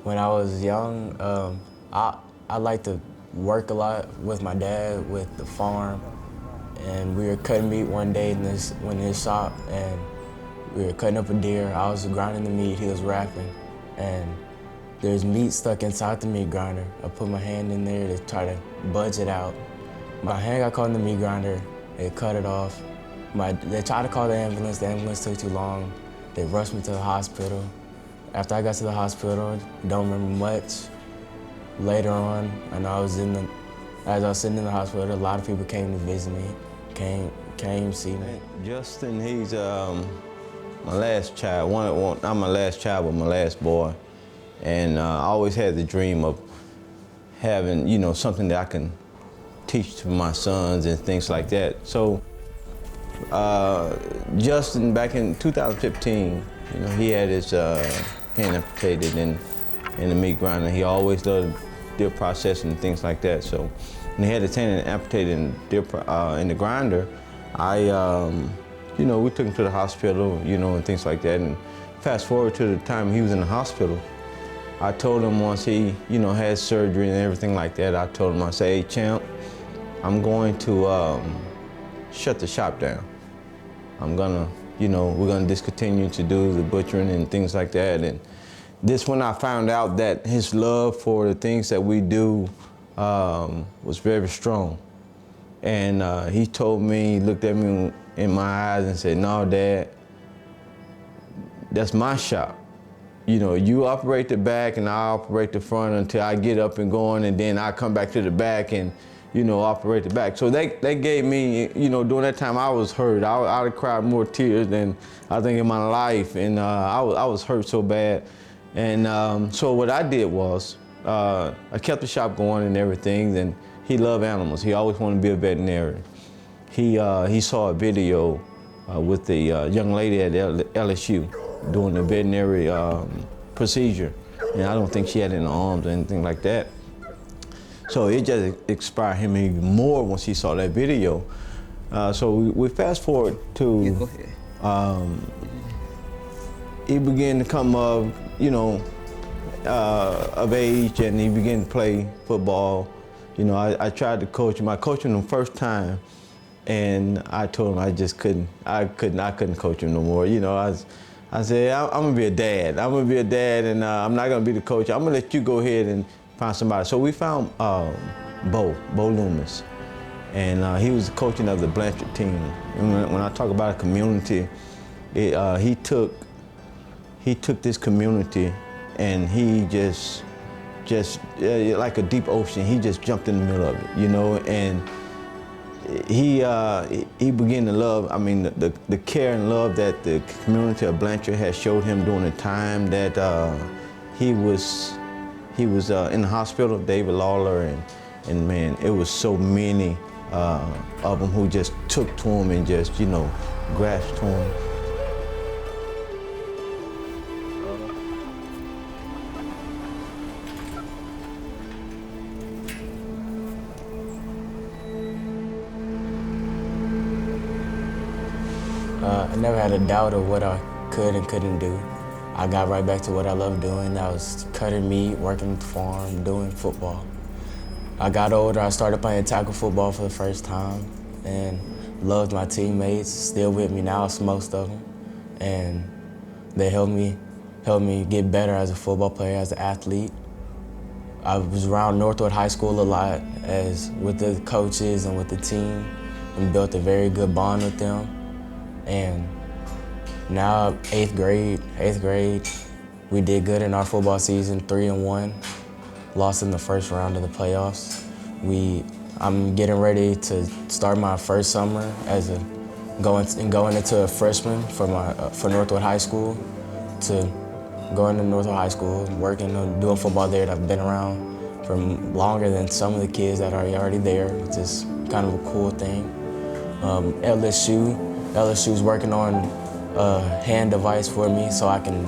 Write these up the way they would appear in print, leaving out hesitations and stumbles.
When I was young, I liked to work a lot with my dad with the farm, and we were cutting meat one day in his shop, and we were cutting up a deer. I was grinding the meat, he was wrapping, and there's meat stuck inside the meat grinder. I put my hand in there to try to budge it out. My hand got caught in the meat grinder, it cut it off. They tried to call the ambulance took too long. They rushed me to the hospital. After I got to the hospital, don't remember much. Later on, as I was sitting in the hospital, a lot of people came to visit me, came see me. Justin, he's my last child. Not my last child, but my last boy. And I always had the dream of having, something that I can teach to my sons and things like that. So Justin, back in 2015, he had his hand amputated in the meat grinder. He always loved deer processing and things like that. So when he had his hand amputated in the grinder, we took him to the hospital, and things like that. And fast forward to the time he was in the hospital, I told him once he, had surgery and everything like that, I told him, I said, hey, champ, I'm going to shut the shop down. I'm gonna, we're gonna discontinue to do the butchering and things like that. And this when I found out that his love for the things that we do was very strong. And he told me, he looked at me in my eyes and said, no, Dad, that's my shop. You operate the back and I operate the front until I get up and going, and then I come back to the back and, operate the back. So they gave me, during that time I was hurt. I cried more tears than I think in my life, and I was hurt so bad. And so what I did was, I kept the shop going and everything, and he loved animals. He always wanted to be a veterinarian. He saw a video with the young lady at LSU doing the veterinary procedure, and I don't think she had any arms or anything like that. So it just inspired him even more once he saw that video. So we fast forward to, he began to come of age, and he began to play football. I tried to coach him. I coached him the first time, and I told him I just couldn't coach him no more. I said, I'm gonna be a dad. I'm gonna be a dad, and I'm not gonna be the coach. I'm gonna let you go ahead and find somebody. So we found Bo Loomis, and he was coaching of the Blanchard team. And when I talk about a community, he took this community, and he just like a deep ocean, he just jumped in the middle of it, and he began to love, the care and love that the community of Blanchard had showed him during the time that he was in the hospital, David Lawler, and man, it was so many of them who just took to him and just, grasped to him. I never had a doubt of what I could and couldn't do. I got right back to what I loved doing. That was cutting meat, working the farm, doing football. I got older, I started playing tackle football for the first time, and loved my teammates, still with me now, it's most of them. And they helped me get better as a football player, as an athlete. I was around Northwood High School a lot with the coaches and with the team, and built a very good bond with them. And now, eighth grade, we did good in our football season, 3-1. Lost in the first round of the playoffs. I'm getting ready to start my first summer going into a freshman for Northwood High School, to going to Northwood High School, working on doing football there that I've been around for longer than some of the kids that are already there, which is kind of a cool thing. LSU's working on a hand device for me so I can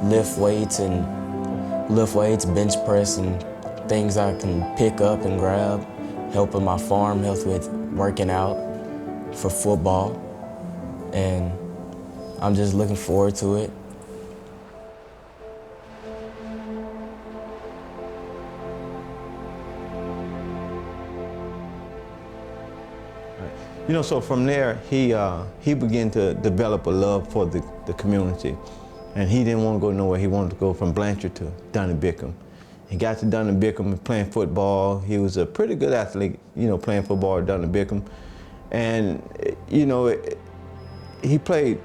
lift weights, bench press, and things I can pick up and grab, help with my farm, help with working out for football. And I'm just looking forward to it. So from there, he began to develop a love for the community. And he didn't want to go nowhere. He wanted to go from Blanchard to Dunning Bickham. He got to Dunning Bickham playing football. He was a pretty good athlete, playing football at Dunning Bickham. And, he played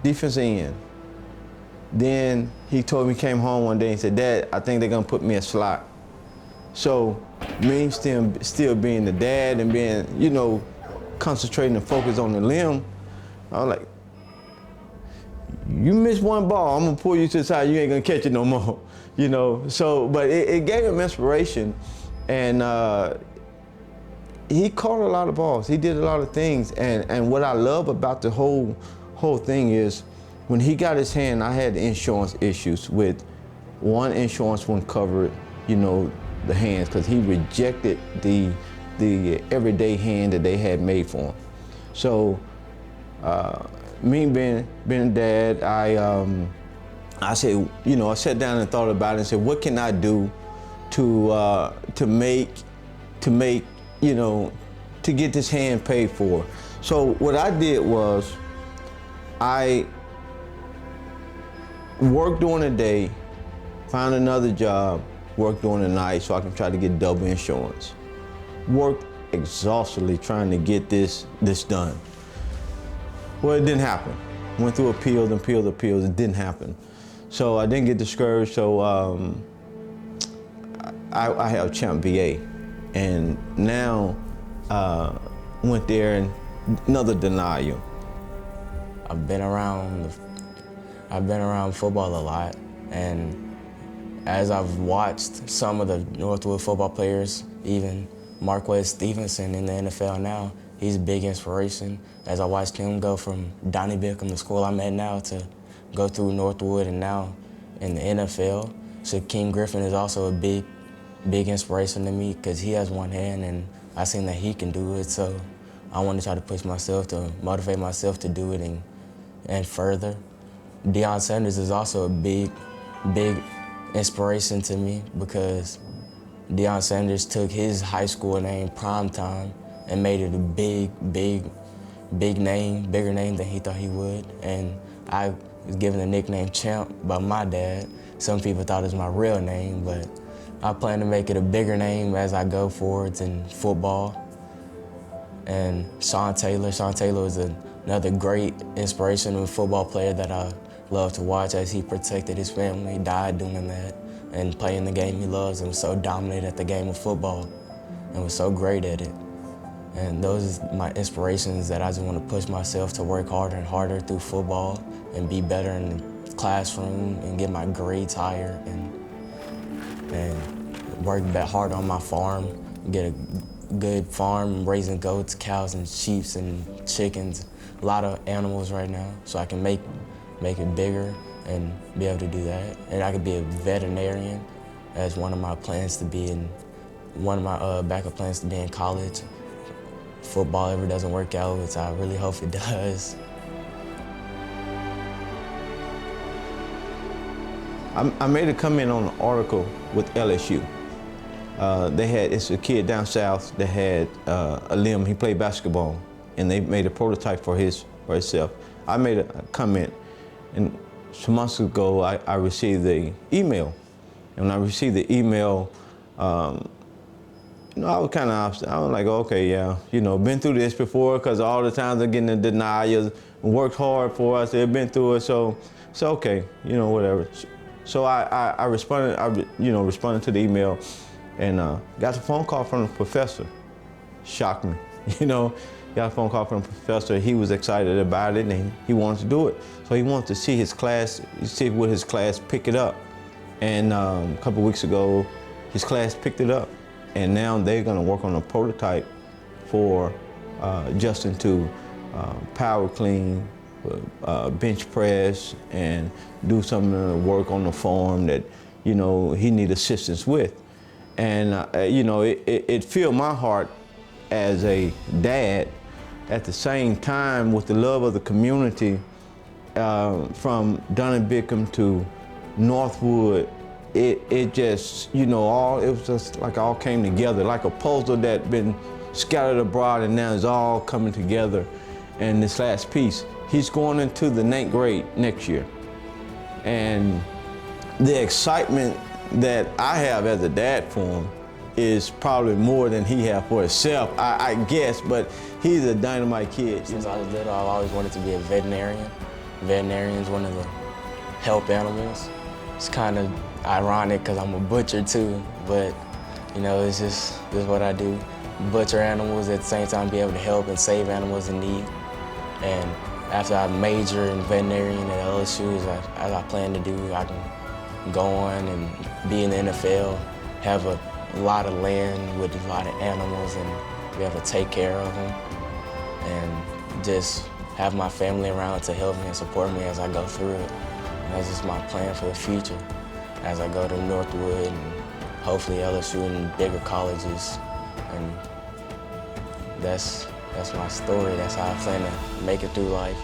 defensive end. Then he told me, he came home one day and said, "Dad, I think they're gonna put me a slot." So me still being the dad and being, concentrating and focus on the limb, I was like, you miss one ball, I'm gonna pull you to the side, you ain't gonna catch it no more. So, but it gave him inspiration, and he caught a lot of balls. He did a lot of things, and what I love about the whole thing is, when he got his hand, I had insurance issues with one insurance wouldn't cover, the hands, because he rejected the everyday hand that they had made for him. So, me being a dad, I said, I sat down and thought about it and said, what can I do to make, to get this hand paid for? So what I did was, I worked during the day, found another job, worked during the night so I can try to get double insurance. Worked exhaustively trying to get this done. Well, it didn't happen. Went through appeals, it didn't happen. So I didn't get discouraged, so I have Champ VA. And now went there and another denial. I've been around football a lot, and as I've watched some of the Northwood football players, even Marquez Stevenson in the NFL now, he's a big inspiration. As I watched him go from Donnie Bickham, the school I'm at now, to go through Northwood and now in the NFL. Shaquem Griffin is also a big inspiration to me because he has one hand and I seen that he can do it. So I want to try to push myself to motivate myself to do it and further. Deion Sanders is also a big inspiration to me because Deion Sanders took his high school name, Primetime, and made it a big name, bigger name than he thought he would. And I was given the nickname Champ by my dad. Some people thought it was my real name, but I plan to make it a bigger name as I go forwards in football. And Sean Taylor is another great inspirational football player that I love to watch as he protected his family, died doing that, and playing the game he loves and was so dominant at the game of football and was so great at it. And those are my inspirations that I just want to push myself to work harder and harder through football and be better in the classroom and get my grades higher and work hard on my farm, get a good farm, raising goats, cows, and sheep and chickens, a lot of animals right now, so I can make it bigger and be able to do that. And I could be a veterinarian as one of my plans to be in, one of my backup plans to be in college. Football ever doesn't work out, which I really hope it does. I made a comment on an article with LSU. It's a kid down south that had a limb. He played basketball, and they made a prototype for himself. I made a comment, and some months ago, I received the email. And when I received the email, I was kind of opposite. I was like, okay, yeah, been through this before, because all the times I'm getting the denials, worked hard for us, they've been through it, so okay, whatever. So I responded, responded to the email, and got a phone call from the professor. Shocked me, Got a phone call from the professor. He was excited about it, and he wanted to do it. So he wanted to see his class, would his class pick it up. And a couple weeks ago, his class picked it up. And now they're gonna work on a prototype for Justin to power clean, bench press, and do some of the work on the farm that, he need assistance with. And, it filled my heart as a dad. At the same time, with the love of the community, from Dunning Bickham to Northwood, it just, it was just like all came together, like a puzzle that been scattered abroad, and now it's all coming together in this last piece. He's going into the 9th grade next year. And the excitement that I have as a dad for him is probably more than he has for himself, I guess, but he's a dynamite kid. Since I was little, I've always wanted to be a veterinarian. Veterinarian's one of the help animals. It's kind of ironic because I'm a butcher too, but you know, this is what I do. Butcher animals, at the same time be able to help and save animals in need. And after I major in veterinarian at LSU, as I plan to do, I can go on and be in the NFL, have a lot of land with a lot of animals and be able to take care of them, and just have my family around to help me and support me as I go through it. And that's just my plan for the future as I go to Northwood and hopefully LSU and bigger colleges. And that's my story. That's how I plan to make it through life.